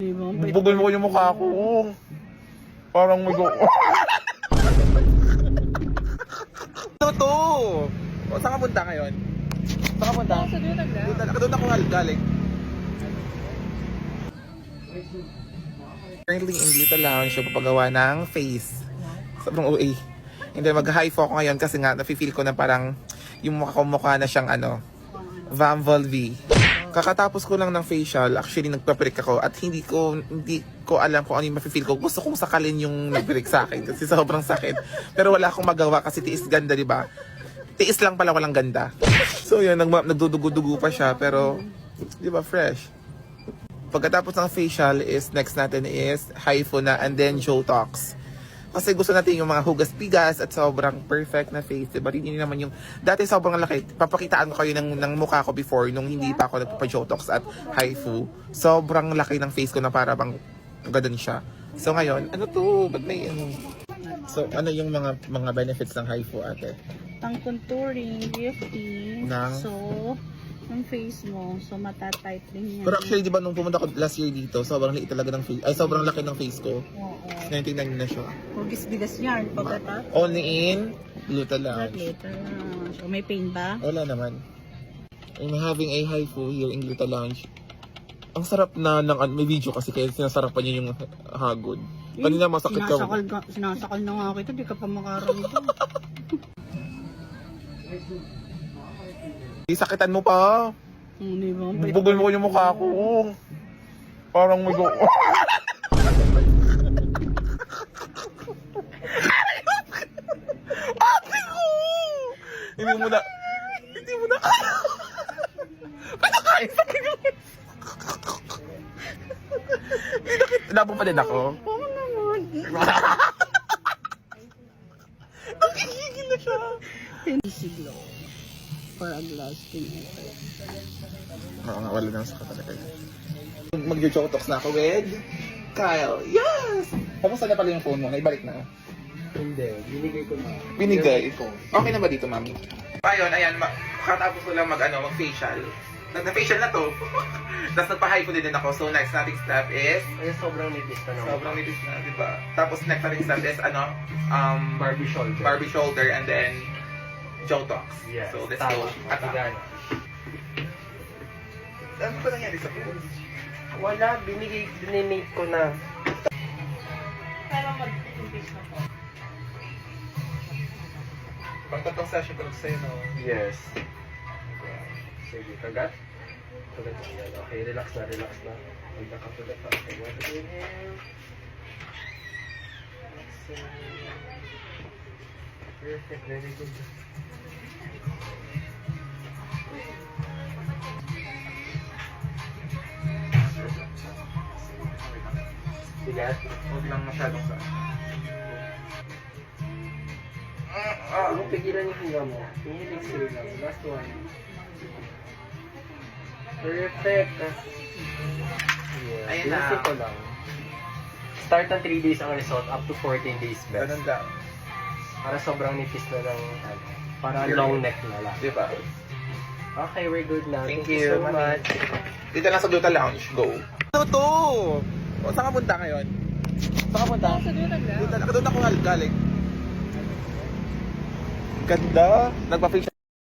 Bugol mo yung mukha ko. Parang may go. Ano to? O, saan ka punta ngayon? Saan ka punta? Sa Dutag na. Doon ako galing. Currently in Little Lounge, yung papagawa ng face. Sobrang OA. Hindi, mag-hypho ako ngayon kasi nga, nafe-feel ko na parang yung mukha na siyang Van Volvi. Kakatapos ko lang ng facial, actually nagpapirik ako at hindi ko alam kung ano yung mafe-feel ko. Gusto kong sakalin yung nagpirik sa akin kasi sobrang sakit. Pero wala akong magawa kasi tiis ganda, di ba? Tiis lang pala, walang ganda. So yun, nagdudugo-dugo pa siya pero, di ba, fresh. Pagkatapos ng facial is, next natin is hypho na and then Jotox. Kasi gusto natin yung mga hugas-pigas at sobrang perfect na face. Diba? Hindi naman yung, dati sobrang laki. Papakitaan ko kayo ng mukha ko before nung hindi pa ako nagpapa-Jotox at hypho. Sobrang laki ng face ko na para bang ganun siya. So ngayon, ano to? Ba't may So ano yung mga benefits ng hypho, ate? Pang contouring, lifting. Ng? So, yung face mo, so matatightening yan. Pero actually, di ba nung pumunta ko last year dito, sobrang liit talaga ng face. Ay, sobrang laki ng face ko. Oo. Ngayon tingnan niyo na siya. Hugis-bigas yan. Pagkatapos. Only in Little Not Lounge. later. So, may pain ba? Wala naman. I'm having a hypho here in Little Lounge. Ang sarap na ng may video kasi kaya sinasarapan niya yung hagod. Kanina masakit ka. Sinasakal na nga kita, di ka pa makaramdam. Sakitan mo pa. Hindi ba? Bugol mo yung mukha ko. Parang may go. Ate ko! Hindi mo na. Pinakain sa akin. Labong pa din ako. Oo naman. Nakikigil na siya. Easy glow. For a lasting effect. Oo nga, wala nang sakit talaga. Mag-jotox na ako with Kyle. Yes! Kamusta na pala yung phone mo? Naibalik na? Hindi, binigay ko na. Binigay? Okay na ba dito, mami? Ayun, ayan, katapos ko lang mag-facial. Nag-facial na to. Tapos nagpa-hypo din ako. So, next nating step is... Ay, sobrang nipis na naman. Sobrang nipis na, di ba? Tapos next nating step is Barbie shoulder. Barbie shoulder and then Jotox. Yes. So, let's Tama. go. Matigana. Ano ba nangyari sa phone? Wala, dinimate ko na. Pero mag-imbis na po. Pagtatong session ko lang sa'yo, no? Yes. Sige, kagat. Kagat mo yan. Okay, relax na. Magkakapulat pa. Okay, one inhale. Exhale. Perfect, very good. Bigat? Huwag lang masyadong sa... Huwag pigilan yung hinga mo. Inhale, exhale lang. Last one. Perfect. Yeah. Ayan na. Basic ko lang. Start ng 3 days ang result, up to 14 days best. Ganun lang. Para sobrang nipis na ng para Period. long neck na lang. Di ba? Okay, we're good now. Thank Thank you so you, much. Dito lang sa Dota Lounge. Go. Ano to? O, saan ka punta ngayon? Saan ka punta? Sa Dutag na. Doon ako galing. Ganda. Nagpa-facial.